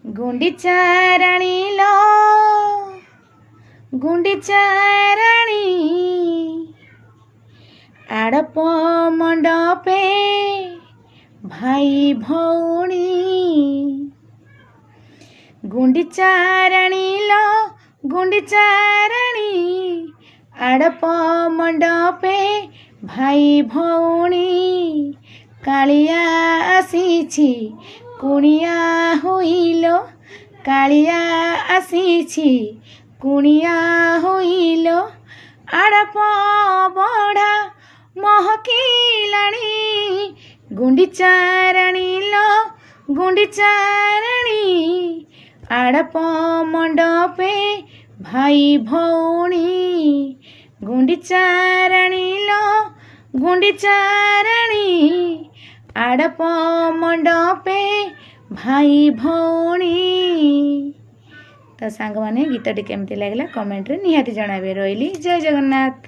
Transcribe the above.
गुंडीचा राणी लो गुंडीचा राणी आड़प मंडपे भाई भौणी गुंडीचा राणी लो गुंडीचा राणी आड़प मंडपे भाई भौणी कालिया आसीछि कुणिया होइलो कालिया आसीछि कुणिया होइलो आड़प बड़ा महकिलाणी गुंडीचा राणी लो गुंडीचा राणी आड़प मंडपे भाई भौणी गुंडीचा राणी लो गुंडीचा राणी आड़प मंडपे भाई भौणी। तो सांग माने गीतटी केमती लगला कमेंट रे निहाती जणाबे। रहिली जय जगन्नाथ।